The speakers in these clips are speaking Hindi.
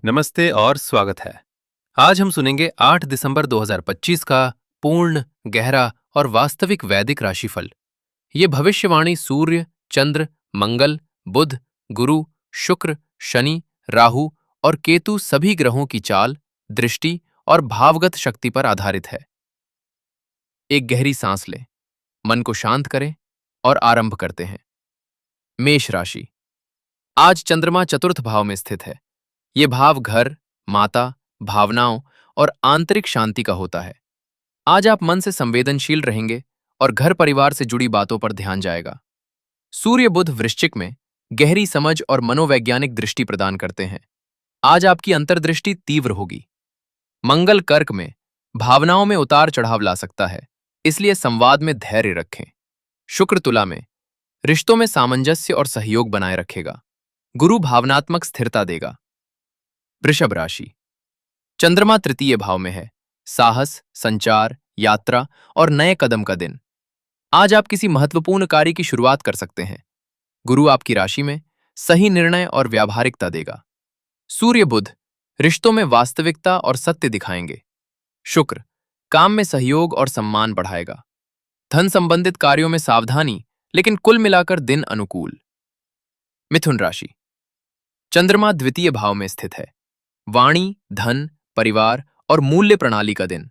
नमस्ते और स्वागत है। आज हम सुनेंगे 8 दिसंबर 2025 का पूर्ण, गहरा और वास्तविक वैदिक राशिफल। ये भविष्यवाणी सूर्य, चंद्र, मंगल, बुध, गुरु, शुक्र, शनि, राहु और केतु सभी ग्रहों की चाल, दृष्टि और भावगत शक्ति पर आधारित है। एक गहरी सांस लें, मन को शांत करें और आरंभ करते हैं। मेष राशि। आज चंद्रमा चतुर्थ भाव में स्थित है। ये भाव घर, माता, भावनाओं और आंतरिक शांति का होता है। आज आप मन से संवेदनशील रहेंगे और घर परिवार से जुड़ी बातों पर ध्यान जाएगा। सूर्य बुध वृश्चिक में गहरी समझ और मनोवैज्ञानिक दृष्टि प्रदान करते हैं। आज आपकी अंतर्दृष्टि तीव्र होगी। मंगल कर्क में भावनाओं में उतार चढ़ाव ला सकता है, इसलिए संवाद में धैर्य रखें। शुक्र तुला में रिश्तों में सामंजस्य और सहयोग बनाए रखेगा। गुरु भावनात्मक स्थिरता देगा। वृषभ राशि। चंद्रमा तृतीय भाव में है। साहस, संचार, यात्रा और नए कदम का दिन। आज आप किसी महत्वपूर्ण कार्य की शुरुआत कर सकते हैं। गुरु आपकी राशि में सही निर्णय और व्यावहारिकता देगा। सूर्य बुध रिश्तों में वास्तविकता और सत्य दिखाएंगे। शुक्र काम में सहयोग और सम्मान बढ़ाएगा। धन संबंधित कार्यों में सावधानी, लेकिन कुल मिलाकर दिन अनुकूल। मिथुन राशि। चंद्रमा द्वितीय भाव में स्थित है। वाणी, धन, परिवार और मूल्य प्रणाली का दिन।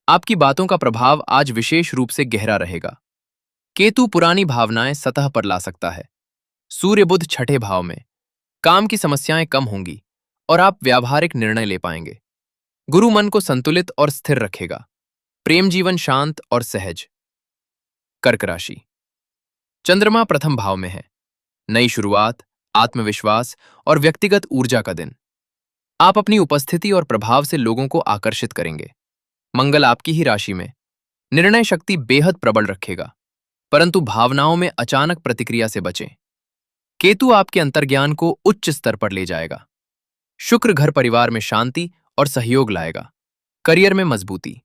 आपकी बातों का प्रभाव आज विशेष रूप से गहरा रहेगा। केतु पुरानी भावनाएं सतह पर ला सकता है। सूर्य बुध छठे भाव में। काम की समस्याएं कम होंगी और आप व्यावहारिक निर्णय ले पाएंगे। गुरु मन को संतुलित और स्थिर रखेगा। प्रेम जीवन शांत और सहज। कर्क राशि। चंद्रमा प्रथम भाव में है। नई शुरुआत, आत्मविश्वास और व्यक्तिगत ऊर्जा का दिन। आप अपनी उपस्थिति और प्रभाव से लोगों को आकर्षित करेंगे। मंगल आपकी ही राशि में। निर्णय शक्ति बेहद प्रबल रखेगा, परंतु भावनाओं में अचानक प्रतिक्रिया से बचें। केतु आपके अंतर्ज्ञान को उच्च स्तर पर ले जाएगा। शुक्र घर परिवार में शांति और सहयोग लाएगा। करियर में मजबूती।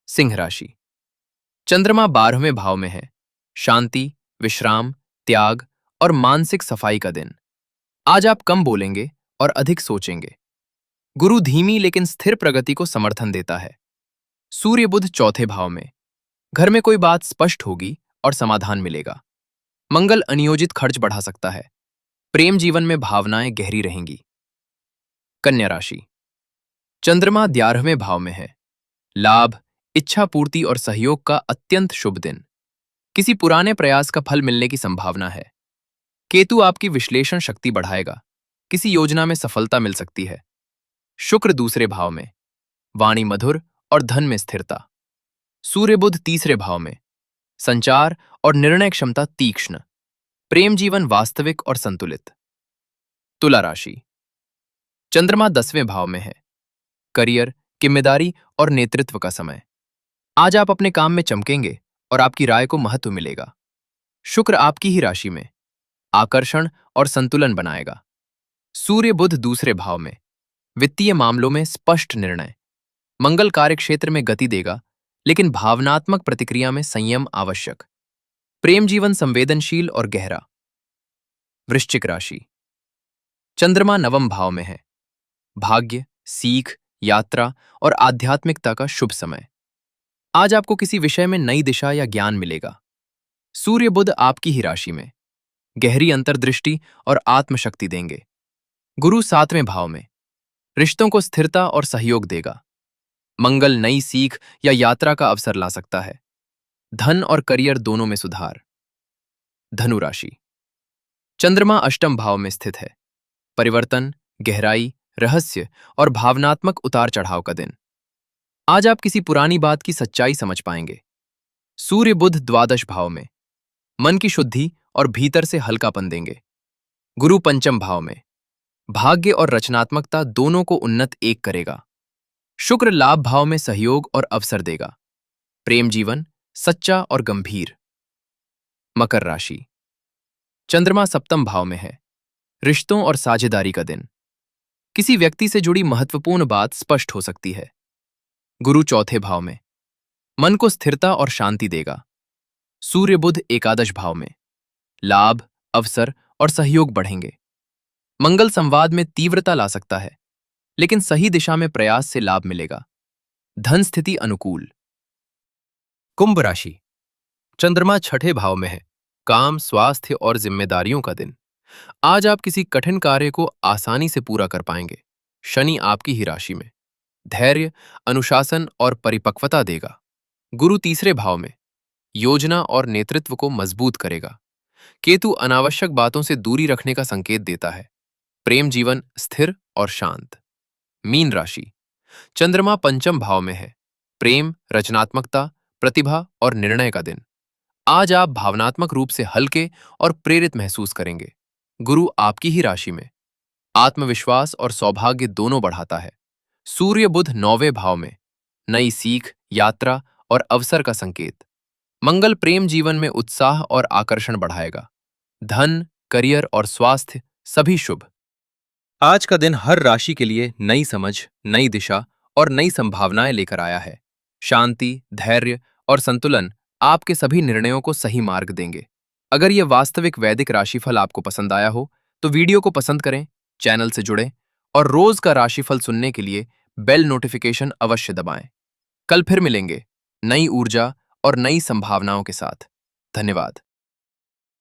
सिंह राशि। चंद्रमा 12वें भाव में है। शांति, विश्राम, त्याग और मानसिक सफाई का दिन। आज आप कम बोलेंगे और अधिक सोचेंगे। गुरु धीमी लेकिन स्थिर प्रगति को समर्थन देता है। सूर्य बुध चौथे भाव में। घर में कोई बात स्पष्ट होगी और समाधान मिलेगा। मंगल अनियोजित खर्च बढ़ा सकता है। प्रेम जीवन में भावनाएं गहरी रहेंगी। कन्या राशि। चंद्रमा 11वें भाव में है। लाभ, इच्छा पूर्ति और सहयोग का अत्यंत शुभ दिन। किसी पुराने प्रयास का फल मिलने की संभावना है। केतु आपकी विश्लेषण शक्ति बढ़ाएगा। किसी योजना में सफलता मिल सकती है। शुक्र दूसरे भाव में। वाणी मधुर और धन में स्थिरता। सूर्य बुध तीसरे भाव में। संचार और निर्णय क्षमता तीक्ष्ण। प्रेम जीवन वास्तविक और संतुलित। तुला राशि। चंद्रमा 10वें भाव में है। करियर, जिम्मेदारी और नेतृत्व का समय। आज आप अपने काम में चमकेंगे और आपकी राय को महत्व मिलेगा। शुक्र आपकी ही राशि में। आकर्षण और संतुलन बनाएगा। सूर्य बुध दूसरे भाव में। वित्तीय मामलों में स्पष्ट निर्णय। मंगल कार्य क्षेत्र में गति देगा, लेकिन भावनात्मक प्रतिक्रिया में संयम आवश्यक। प्रेम जीवन संवेदनशील और गहरा। वृश्चिक राशि। चंद्रमा 9वें भाव में है। भाग्य, सीख, यात्रा और आध्यात्मिकता का शुभ समय। आज आपको किसी विषय में नई दिशा या ज्ञान मिलेगा। सूर्य बुध आपकी ही राशि में। गहरी अंतर्दृष्टि और आत्मशक्ति देंगे। गुरु 7वें भाव में। रिश्तों को स्थिरता और सहयोग देगा। मंगल नई सीख या यात्रा का अवसर ला सकता है। धन और करियर दोनों में सुधार। धनु राशि। चंद्रमा अष्टम भाव में स्थित है। परिवर्तन, गहराई, रहस्य और भावनात्मक उतार चढ़ाव का दिन। आज आप किसी पुरानी बात की सच्चाई समझ पाएंगे। सूर्य बुध द्वादश भाव में। मन की शुद्धि और भीतर से हल्कापन देंगे। गुरु पंचम भाव में। भाग्य और रचनात्मकता दोनों को उन्नत एक करेगा। शुक्र लाभ भाव में सहयोग और अवसर देगा। प्रेम जीवन सच्चा और गंभीर। मकर राशि। चंद्रमा सप्तम भाव में है। रिश्तों और साझेदारी का दिन। किसी व्यक्ति से जुड़ी महत्वपूर्ण बात स्पष्ट हो सकती है। गुरु चौथे भाव में। मन को स्थिरता और शांति देगा। सूर्य बुध एकादश भाव में। लाभ, अवसर और सहयोग बढ़ेंगे। मंगल संवाद में तीव्रता ला सकता है, लेकिन सही दिशा में प्रयास से लाभ मिलेगा। धन स्थिति अनुकूल। कुंभ राशि। चंद्रमा छठे भाव में है। काम, स्वास्थ्य और जिम्मेदारियों का दिन। आज आप किसी कठिन कार्य को आसानी से पूरा कर पाएंगे। शनि आपकी ही राशि में धैर्य, अनुशासन और परिपक्वता देगा। गुरु तीसरे भाव में योजना और नेतृत्व को मजबूत करेगा। केतु अनावश्यक बातों से दूरी रखने का संकेत देता है। प्रेम जीवन स्थिर और शांत। मीन राशि। चंद्रमा पंचम भाव में है। प्रेम, रचनात्मकता, प्रतिभा और निर्णय का दिन। आज आप भावनात्मक रूप से हल्के और प्रेरित महसूस करेंगे। गुरु आपकी ही राशि में आत्मविश्वास और सौभाग्य दोनों बढ़ाता है। सूर्य बुध नौवें भाव में नई सीख, यात्रा और अवसर का संकेत। मंगल प्रेम जीवन में उत्साह और आकर्षण बढ़ाएगा। धन, करियर और स्वास्थ्य सभी शुभ। आज का दिन हर राशि के लिए नई समझ, नई दिशा और नई संभावनाएं लेकर आया है। शांति, धैर्य और संतुलन आपके सभी निर्णयों को सही मार्ग देंगे। अगर यह वास्तविक वैदिक राशिफल आपको पसंद आया हो तो वीडियो को पसंद करें, चैनल से जुड़ें और रोज का राशिफल सुनने के लिए बेल नोटिफिकेशन अवश्य दबाएं। कल फिर मिलेंगे नई ऊर्जा और नई संभावनाओं के साथ। धन्यवाद।